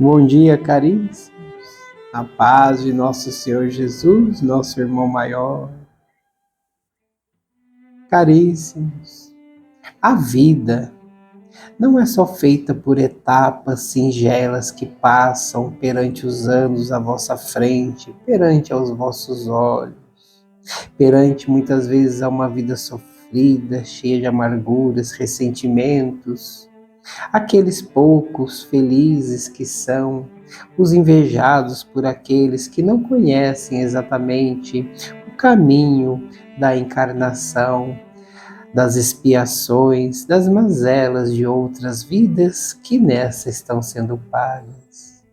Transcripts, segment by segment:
Bom dia, caríssimos. A paz de nosso Senhor Jesus, nosso irmão maior. Caríssimos, a vida não é só feita por etapas singelas que passam perante os anos à vossa frente, perante aos vossos olhos, perante muitas vezes a uma vida sofrida, cheia de amarguras, ressentimentos. Aqueles poucos felizes que são os invejados por aqueles que não conhecem exatamente o caminho da encarnação, das expiações, das mazelas de outras vidas que nessa estão sendo pagas.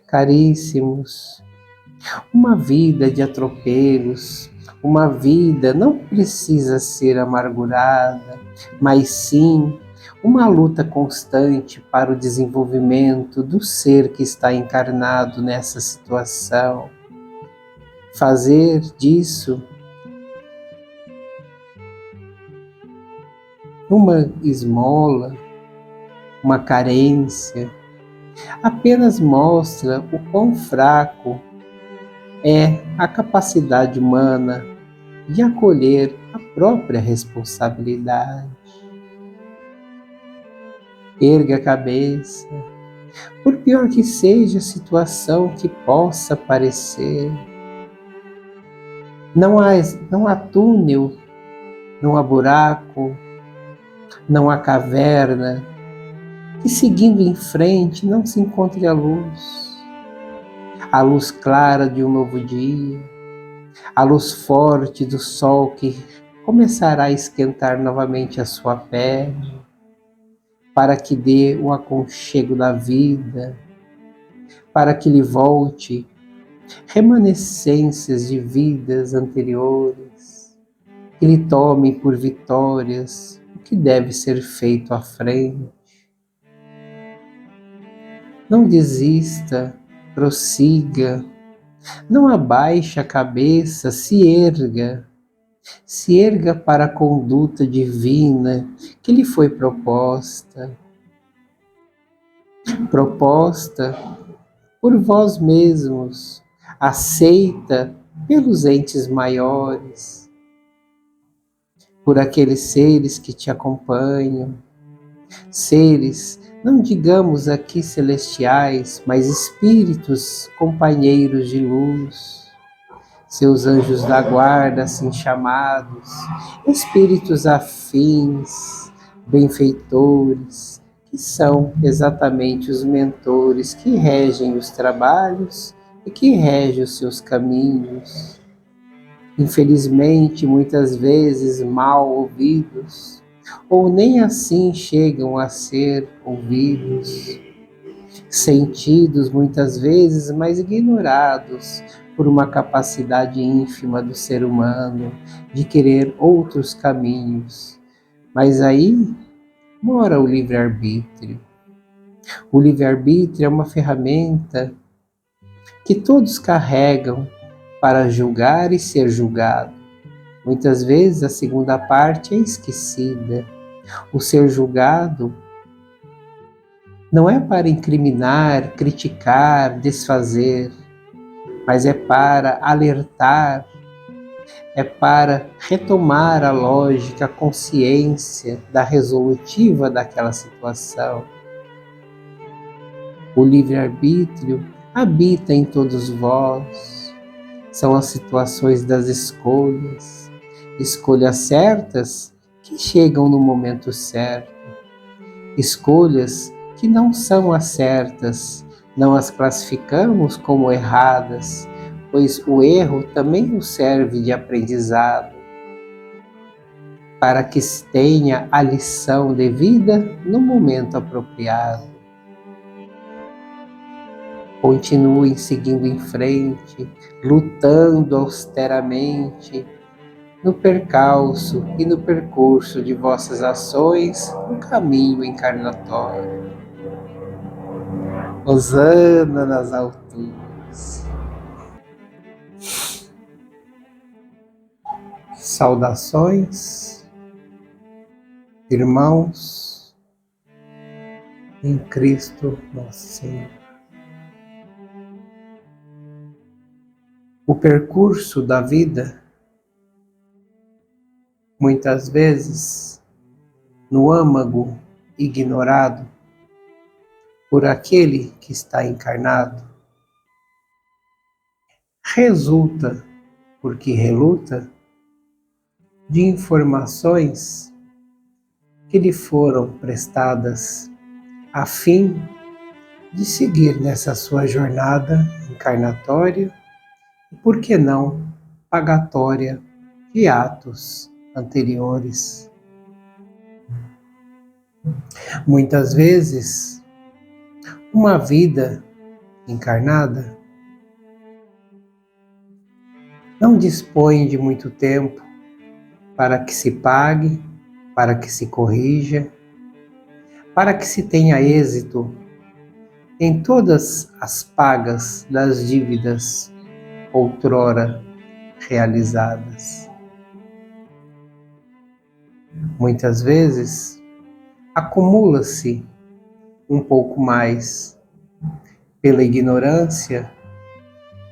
Caríssimos, uma vida de atropelos, uma vida não precisa ser amargurada, mas sim uma luta constante para o desenvolvimento do ser que está encarnado nessa situação. Fazer disso uma esmola, uma carência, apenas mostra o quão fraco é a capacidade humana de acolher a própria responsabilidade. Erga a cabeça, por pior que seja a situação que possa parecer. Não há túnel, não há buraco, não há caverna, que seguindo em frente não se encontre a luz clara de um novo dia, a luz forte do sol que começará a esquentar novamente a sua pele, para que dê o aconchego da vida, para que lhe volte remanescências de vidas anteriores, que lhe tomem por vitórias o que deve ser feito à frente. Não desista, prossiga, não abaixe a cabeça, se erga para a conduta divina que lhe foi proposta por vós mesmos, aceita pelos entes maiores, por aqueles seres que te acompanham, seres, não digamos aqui celestiais, mas espíritos companheiros de luz, seus anjos da guarda assim chamados, espíritos afins, benfeitores, que são exatamente os mentores que regem os trabalhos e que regem os seus caminhos. Infelizmente, muitas vezes mal ouvidos, ou nem assim chegam a ser ouvidos, sentidos muitas vezes, mas ignorados por uma capacidade ínfima do ser humano de querer outros caminhos. Mas aí mora o livre-arbítrio. O livre-arbítrio é uma ferramenta que todos carregam para julgar e ser julgado. Muitas vezes a segunda parte é esquecida. O ser julgado não é para incriminar, criticar, desfazer, mas é para alertar, é para retomar a lógica, a consciência da resolutiva daquela situação. O livre-arbítrio habita em todos vós. São as situações das escolhas, escolhas certas que chegam no momento certo, escolhas que não são as certas, não as classificamos como erradas, pois o erro também nos serve de aprendizado, para que se tenha a lição devida no momento apropriado. Continuem seguindo em frente, lutando austeramente no percalço e no percurso de vossas ações no caminho encarnatório. Hosana nas alturas. Saudações, irmãos, em Cristo nosso Senhor. O percurso da vida, muitas vezes, no âmago ignorado por aquele que está encarnado, resulta, porque reluta, de informações que lhe foram prestadas a fim de seguir nessa sua jornada encarnatória e, por que não, pagatória de atos anteriores. Muitas vezes, uma vida encarnada não dispõe de muito tempo para que se pague, para que se corrija, para que se tenha êxito em todas as pagas das dívidas outrora realizadas. Muitas vezes, acumula-se um pouco mais pela ignorância,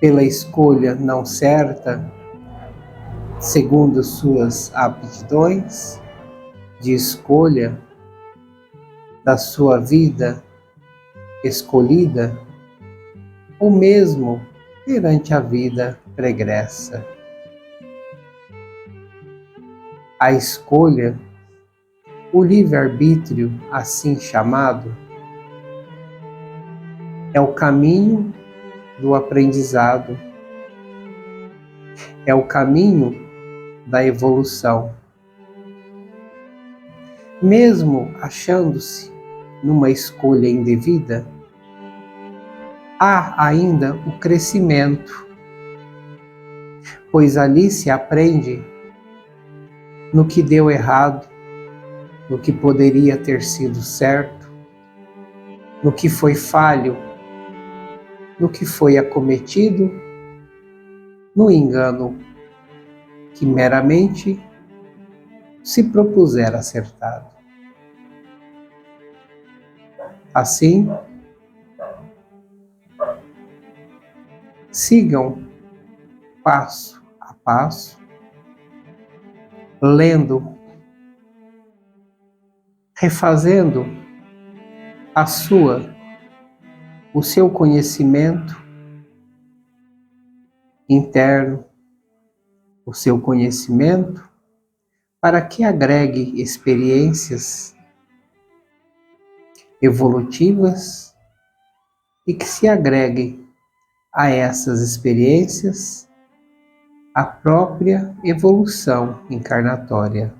pela escolha não certa, segundo suas aptidões de escolha da sua vida escolhida, ou mesmo perante a vida pregressa. A escolha, o livre-arbítrio assim chamado, é o caminho do aprendizado, é o caminho da evolução. Mesmo achando-se numa escolha indevida, há ainda o crescimento, pois ali se aprende no que deu errado, no que poderia ter sido certo, no que foi falho, no que foi acometido, no engano que meramente se propuser acertado. Assim, sigam passo a passo, lendo, refazendo o seu conhecimento interno, o seu conhecimento, para que agregue experiências evolutivas e que se agregue a essas experiências a própria evolução encarnatória.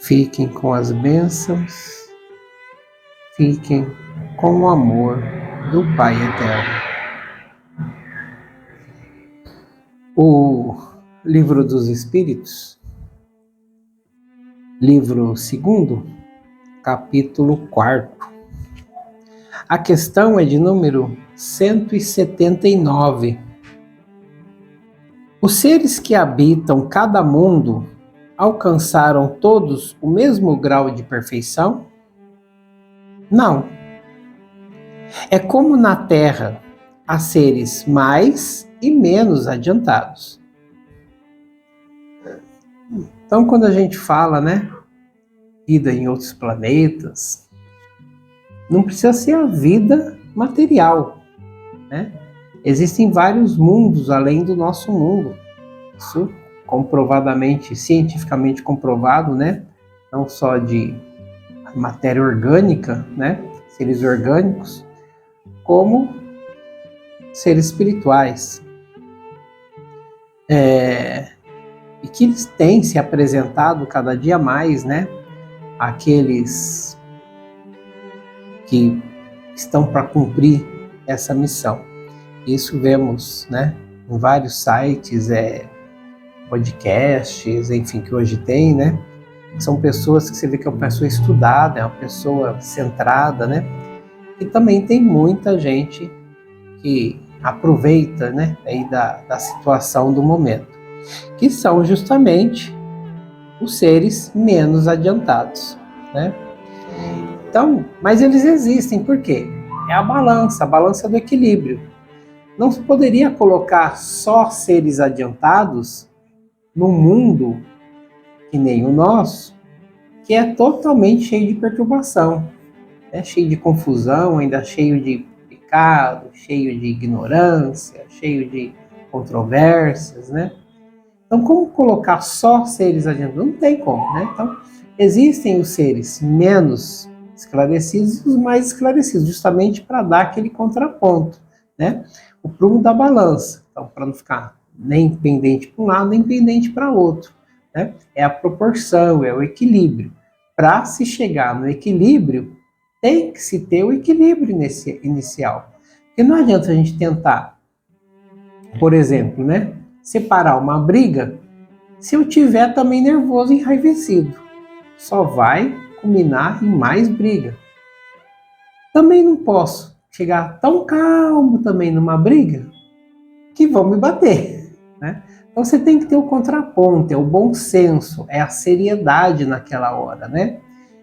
Fiquem com as bênçãos, fiquem com o amor do Pai Eterno. O Livro dos Espíritos, livro 2º, capítulo 4º. A questão é de número 179. Os seres que habitam cada mundo alcançaram todos o mesmo grau de perfeição? Não. É como na Terra, há seres mais e menos adiantados. Então, quando a gente fala, vida em outros planetas, não precisa ser a vida material, Existem vários mundos além do nosso mundo. Isso comprovadamente, cientificamente comprovado, Não só de matéria orgânica, Seres orgânicos, como seres espirituais. E que eles têm se apresentado cada dia mais, Aqueles que estão para cumprir essa missão. Isso vemos, em vários sites, podcasts, enfim, que hoje tem, São pessoas que você vê que é uma pessoa estudada, é uma pessoa centrada, E também tem muita gente que aproveita, aí da situação do momento, que são justamente os seres menos adiantados, Então, mas eles existem, por quê? é a balança do equilíbrio. Não se poderia colocar só seres adiantados num mundo que nem o nosso, que é totalmente cheio de perturbação, né? Cheio de confusão, ainda cheio de pecado, cheio de ignorância, cheio de controvérsias, né? Então, como colocar só seres adiantados? Não tem como, né? Então, existem os seres menos esclarecidos e os mais esclarecidos, justamente para dar aquele contraponto, né? O prumo da balança, então, para não ficar nem pendente para um lado, nem pendente para outro, né? É a proporção, é o equilíbrio. Para se chegar no equilíbrio, tem que se ter o equilíbrio nesse inicial. Porque não adianta a gente tentar, por exemplo, né, separar uma briga se eu tiver também nervoso e enraivecido. Só vai culminar em mais briga. Também não posso chegar tão calmo também numa briga que vão me bater, né? Então você tem que ter o contraponto, é o bom senso, é a seriedade naquela hora, né?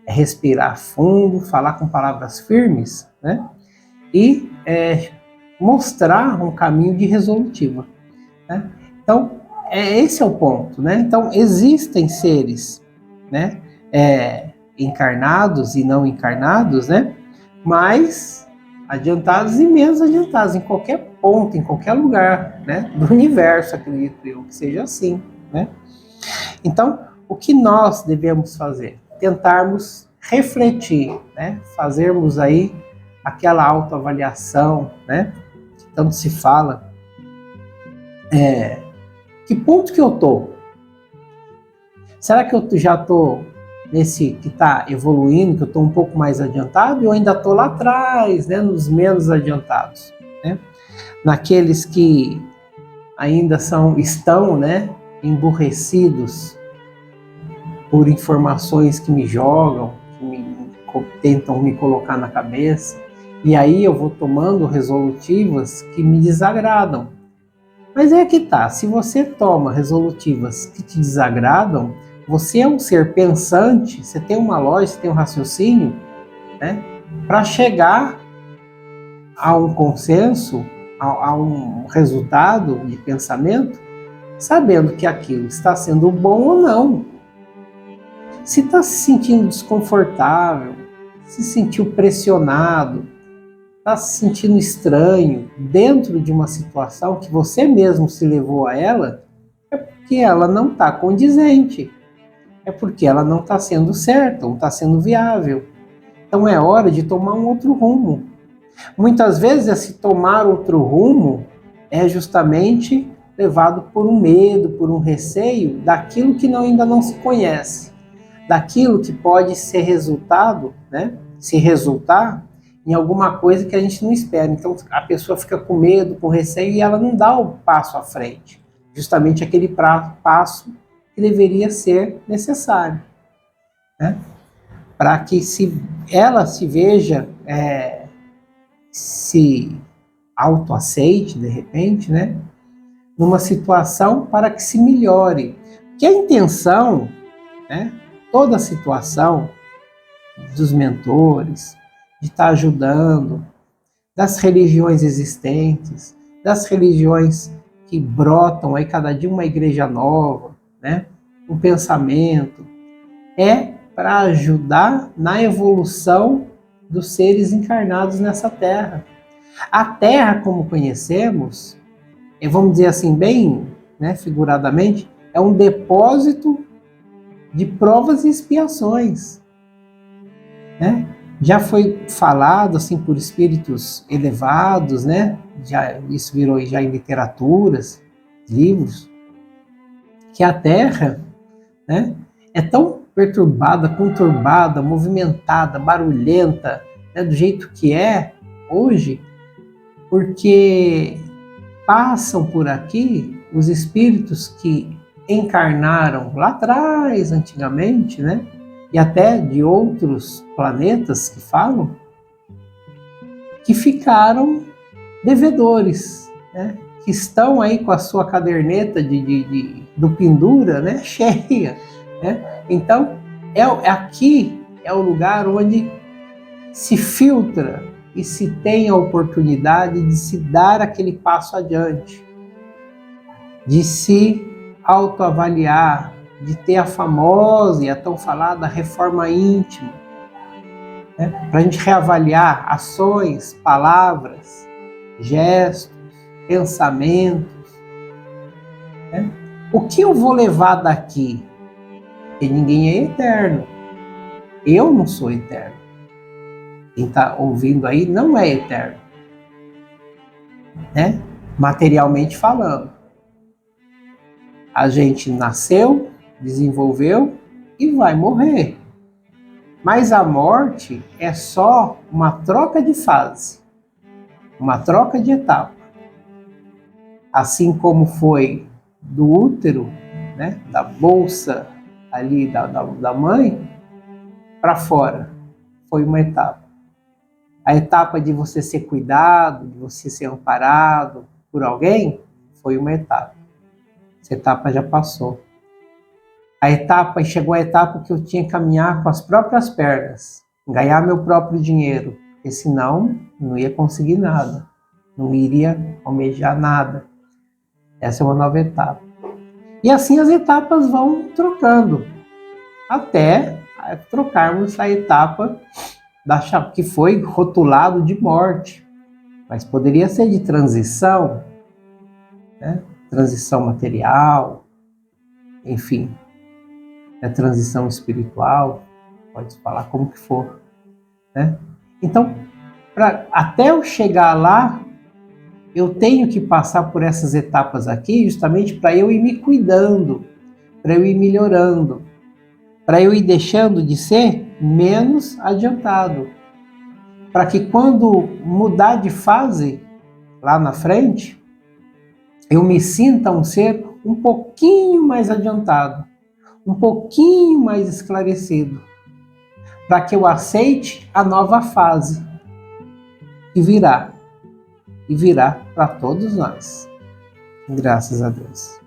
É respirar fundo, falar com palavras firmes, né? E mostrar um caminho de resolutiva, né? Então, esse é o ponto, né? Então, existem seres, né? Encarnados e não encarnados, né? Mais adiantados e menos adiantados, em qualquer ponto, em qualquer lugar, né? Do universo, acredito eu, que seja assim, né? Então, o que nós devemos fazer? Tentarmos refletir, né? Fazermos aí aquela autoavaliação, né? Que tanto se fala. Que ponto que eu tô? Será que eu já tô nesse que está evoluindo, que eu estou um pouco mais adiantado, e eu ainda estou lá atrás, né? Nos menos adiantados, né? Naqueles que ainda estão, né? Emburrecidos por informações que me jogam, tentam me colocar na cabeça, e aí eu vou tomando resolutivas que me desagradam. Mas é que tá, se você toma resolutivas que te desagradam, você é um ser pensante, você tem uma lógica, você tem um raciocínio, né? Para chegar a um consenso, a um resultado de pensamento, sabendo que aquilo está sendo bom ou não. Se está se sentindo desconfortável, se sentiu pressionado, está se sentindo estranho dentro de uma situação que você mesmo se levou a ela, é porque ela não está condizente, é porque ela não está sendo certa, não está sendo viável. Então é hora de tomar um outro rumo. Muitas vezes esse tomar outro rumo é justamente levado por um medo, por um receio daquilo que ainda não se conhece, daquilo que pode ser resultado, né? Se resultar em alguma coisa que a gente não espera. Então a pessoa fica com medo, com receio, e ela não dá o passo à frente. Justamente aquele passo que deveria ser necessário, né? Para que ela se veja, se autoaceite, de repente, né? Numa situação para que se melhore. Que a intenção, né? Toda a situação dos mentores, de estar ajudando, das religiões existentes, das religiões que brotam aí cada dia uma igreja nova, né? Um pensamento, é para ajudar na evolução dos seres encarnados nessa Terra. A Terra, como conhecemos, vamos dizer assim, bem, né, figuradamente, é um depósito de provas e expiações, né? Já foi falado assim por espíritos elevados, né? Isso virou já em literaturas, livros, que a Terra, né, é tão perturbada, conturbada, movimentada, barulhenta, né, do jeito que é hoje, porque passam por aqui os espíritos que encarnaram lá atrás, antigamente, né? E até de outros planetas que falam, que ficaram devedores, né? Que estão aí com a sua caderneta do pendura, né? Cheia, né? Então, aqui é o lugar onde se filtra e se tem a oportunidade de se dar aquele passo adiante, de se autoavaliar, de ter a famosa e a tão falada reforma íntima, né? Para a gente reavaliar ações, palavras, gestos, pensamentos, né? O que eu vou levar daqui? Porque ninguém é eterno. Eu não sou eterno. Quem está ouvindo aí não é eterno, né? Materialmente falando. A gente nasceu, desenvolveu e vai morrer. Mas a morte é só uma troca de fase, uma troca de etapa. Assim como foi do útero, né, da bolsa ali da mãe, para fora, foi uma etapa. A etapa de você ser cuidado, de você ser amparado por alguém, foi uma etapa. Essa etapa já passou. Chegou a etapa que eu tinha que caminhar com as próprias pernas, ganhar meu próprio dinheiro, porque senão não ia conseguir nada, não iria almejar nada. Essa é uma nova etapa. E assim as etapas vão trocando, até trocarmos a etapa que foi rotulado de morte, mas poderia ser de transição, né? Transição material, enfim, transição espiritual, pode falar como que for, né? Então, até eu chegar lá, eu tenho que passar por essas etapas aqui justamente para eu ir me cuidando, para eu ir melhorando, para eu ir deixando de ser menos adiantado, para que quando mudar de fase lá na frente, eu me sinta um ser um pouquinho mais adiantado, um pouquinho mais esclarecido, para que eu aceite a nova fase que virá, e virá para todos nós. Graças a Deus.